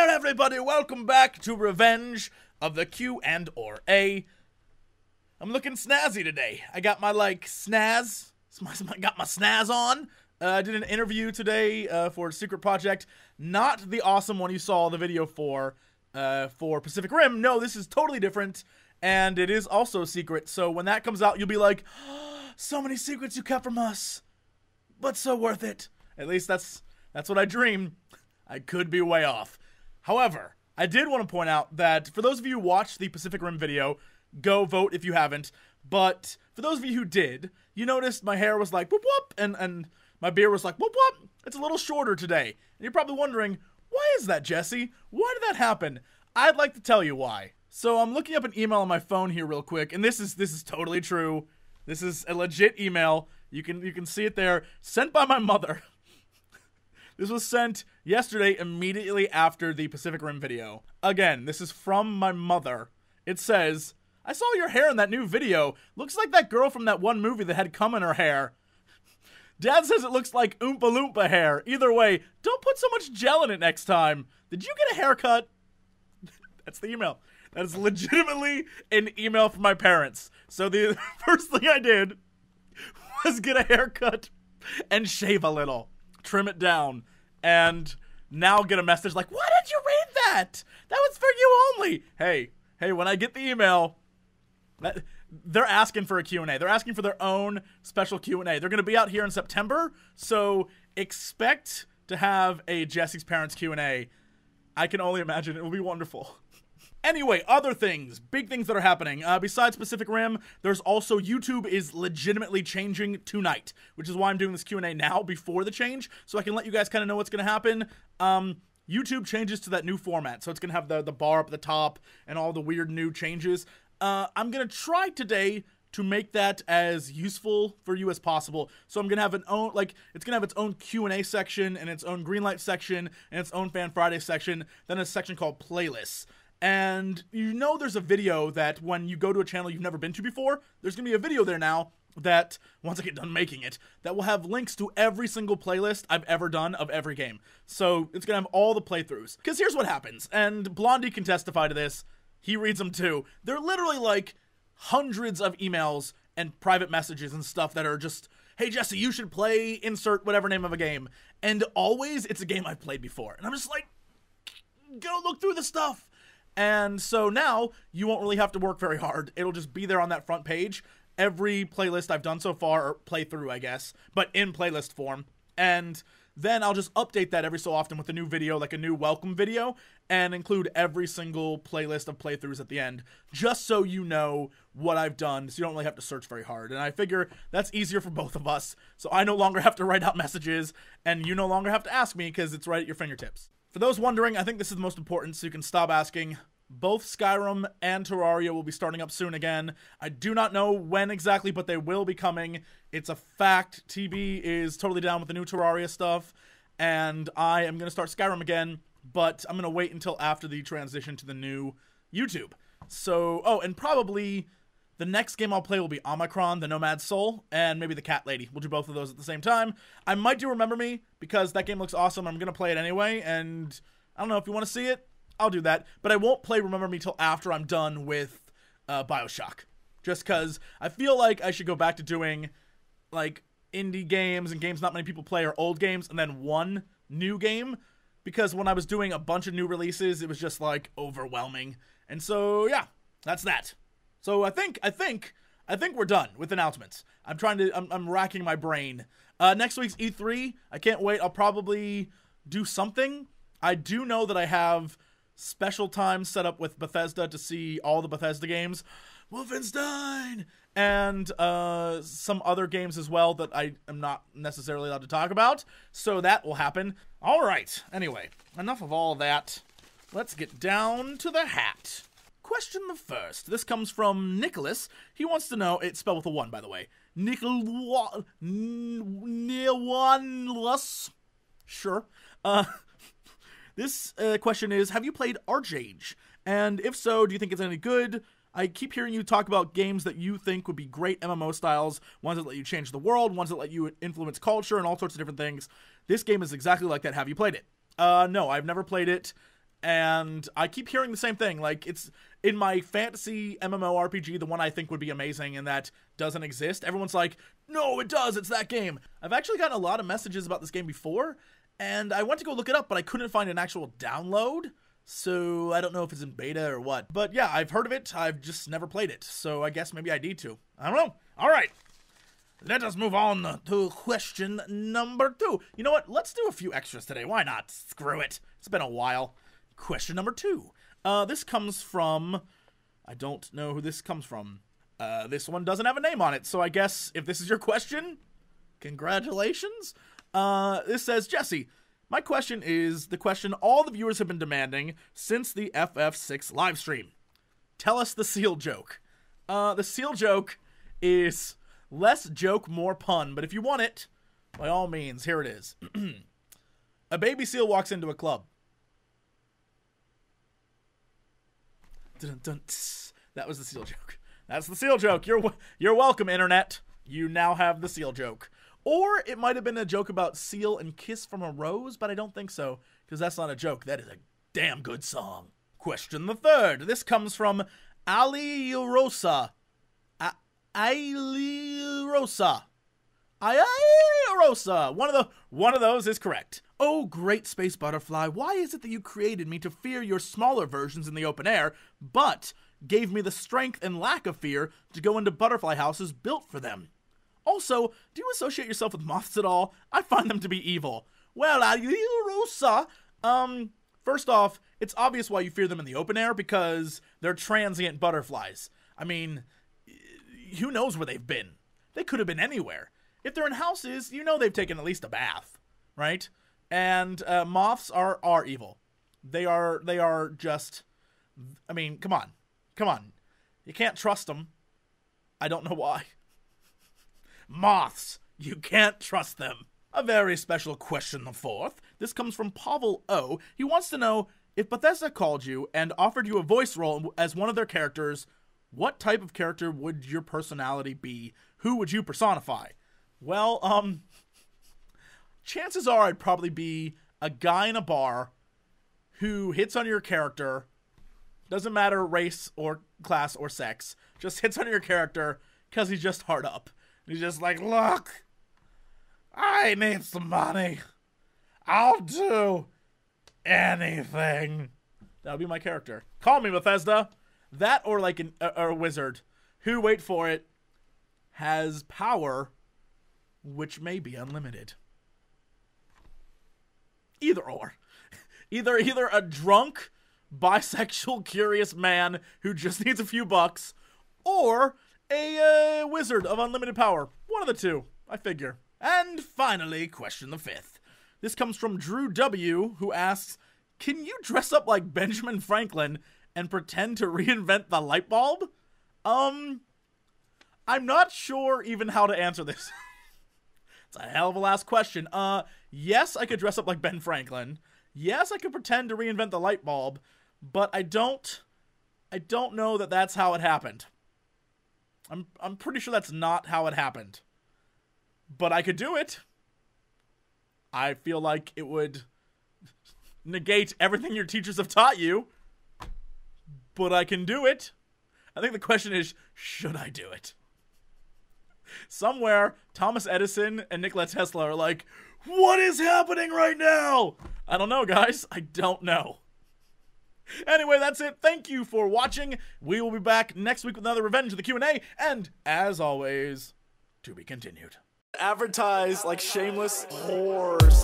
Alright everybody, welcome back to Revenge of the Q and or A. I'm looking snazzy today. I got my snaz. Got my snaz on. I did an interview today for a secret project. Not the awesome one you saw the video for Pacific Rim. No, this is totally different. And it is also secret. So when that comes out, you'll be like, oh, so many secrets you kept from us. But so worth it. At least that's what I dream. I could be way off. However, I did want to point out that for those of you who watched the Pacific Rim video, go vote if you haven't. But for those of you who did, you noticed my hair was like whoop whoop and my beard was like whoop whoop. It's a little shorter today. And you're probably wondering, why is that, Jesse? Why did that happen? I'd like to tell you why. So I'm looking up an email on my phone here real quick, and this is totally true. This is a legit email. You can see it there, sent by my mother. This was sent yesterday immediately after the Pacific Rim video. Again, this is from my mother. It says, I saw your hair in that new video. Looks like that girl from that one movie that had cum in her hair. Dad says it looks like Oompa Loompa hair. Either way, don't put so much gel in it next time. Did you get a haircut? That's the email. That is legitimately an email from my parents. So the first thing I did was get a haircut and shave a little. Trim it down. And now get a message like, why did you read that? That was for you only. Hey, when I get the email, they're asking for a Q&A. They're asking for their own special Q&A. They're going to be out here in September, so expect to have a Jesse's Parents Q&A. I can only imagine it will be wonderful. Anyway, other things, big things that are happening. Besides Pacific Rim, there's also YouTube is legitimately changing tonight, which is why I'm doing this Q&A now before the change, so I can let you guys kind of know what's going to happen. YouTube changes to that new format, so it's going to have the bar up at the top and all the weird new changes. I'm going to try today to make that as useful for you as possible. So I'm going to have it's going to have its own Q&A section and its own Greenlight section and its own Fan Friday section, then a section called Playlists. And you know there's a video that when you go to a channel you've never been to before, there's going to be a video there now that, once I get done making it, that will have links to every single playlist I've ever done of every game. So it's going to have all the playthroughs. Because here's what happens, and Blondie can testify to this. He reads them too. They're literally like hundreds of emails and private messages and stuff that are just, hey Jesse, you should play insert whatever name of a game. And always it's a game I've played before. And I'm just like, go look through the stuff. And so now, you won't really have to work very hard. It'll just be there on that front page. Every playlist I've done so far, or playthrough, I guess, but in playlist form. And then I'll just update that every so often with a new video, like a new welcome video, and include every single playlist of playthroughs at the end, just so you know what I've done, so you don't really have to search very hard. And I figure that's easier for both of us, so I no longer have to write out messages, and you no longer have to ask me, because it's right at your fingertips. For those wondering, I think this is the most important, so you can stop asking. Both Skyrim and Terraria will be starting up soon again. I do not know when exactly, but they will be coming. It's a fact. TB is totally down with the new Terraria stuff, and I am going to start Skyrim again, but I'm going to wait until after the transition to the new YouTube. So, oh, and probably the next game I'll play will be Omicron, the Nomad Soul, and maybe the Cat Lady. We'll do both of those at the same time. I might do Remember Me, because that game looks awesome. I'm going to play it anyway, and I don't know, if you want to see it, I'll do that. But I won't play Remember Me till after I'm done with Bioshock. Just because I feel like I should go back to doing, like, indie games and games not many people play or old games, and then one new game. Because when I was doing a bunch of new releases, it was just, like, overwhelming. And so, yeah, that's that. So I think we're done with announcements. I'm racking my brain. Next week's E3, I can't wait. I'll probably do something. I do know that I have special time set up with Bethesda to see all the Bethesda games. Wolfenstein! And some other games as well that I am not necessarily allowed to talk about. So that will happen. Alright, anyway, enough of all that. Let's get down to the hat. Question the first. This comes from Nicholas. He wants to know, it's spelled with a 1, by the way. Nicholas. Sure. This question is, have you played Archage? And if so, do you think it's any good? I keep hearing you talk about games that you think would be great MMO styles, ones that let you change the world, ones that let you influence culture, and all sorts of different things. This game is exactly like that. Have you played it? No, I've never played it. And I keep hearing the same thing. Like, it's in my fantasy MMORPG, the one I think would be amazing and that doesn't exist. Everyone's like, no, it does. It's that game. I've actually gotten a lot of messages about this game before, and I went to go look it up, but I couldn't find an actual download. So I don't know if it's in beta or what. But yeah, I've heard of it. I've just never played it. So I guess maybe I need to. I don't know. All right. Let us move on to question number 2. You know what? Let's do a few extras today. Why not? Screw it. It's been a while. Question number 2. This comes from... I don't know who this comes from. This one doesn't have a name on it. So I guess if this is your question, congratulations. This says, Jesse, my question is the question all the viewers have been demanding since the FF6 livestream. Tell us the seal joke. The seal joke is less joke, more pun, but if you want it, by all means, here it is. A baby seal walks into a club. Dun, dun, tss. That was the seal joke. That's the seal joke. You're welcome, internet. You now have the seal joke. Or it might have been a joke about seal and kiss from a rose, but I don't think so, because that's not a joke. That is a damn good song. Question the 3rd. This comes from Ali Rosa. Rosa. Rosa. One of those is correct. Oh, great space butterfly, why is it that you created me to fear your smaller versions in the open air, but gave me the strength and lack of fear to go into butterfly houses built for them? Also, do you associate yourself with moths at all? I find them to be evil. Well, Rosa, first off, it's obvious why you fear them in the open air, because they're transient butterflies. I mean, who knows where they've been? They could have been anywhere. If they're in houses, you know they've taken at least a bath, right? And moths are evil. They are just, I mean, come on. You can't trust them. I don't know why. Moths, you can't trust them. A very special question, the 4th. This comes from Pavel O. He wants to know, if Bethesda called you and offered you a voice role as one of their characters, what type of character would your personality be? Who would you personify? Well, chances are I'd probably be a guy in a bar who hits on your character, doesn't matter race or class or sex, just hits on your character because he's just hard up. He's just like, look, I need some money. I'll do anything. That would be my character. Call me, Bethesda. That or like a wizard who, wait for it, has power which may be unlimited. Either or. Either a drunk, bisexual, curious man who just needs a few bucks, or a wizard of unlimited power. One of the two, I figure. And finally, question the 5th. This comes from Drew W., who asks, can you dress up like Benjamin Franklin and pretend to reinvent the light bulb? I'm not sure even how to answer this. It's a hell of a last question. Yes, I could dress up like Ben Franklin. Yes, I could pretend to reinvent the light bulb, but I don't know that that's how it happened. I'm pretty sure that's not how it happened. But I could do it. I feel like it would negate everything your teachers have taught you. But I can do it. I think the question is, should I do it? Somewhere, Thomas Edison and Nikola Tesla are like, what is happening right now? I don't know, guys. I don't know. Anyway, that's it. Thank you for watching. We will be back next week with another Revenge of the Q&A. And, as always, to be continued. Advertise like shameless whores.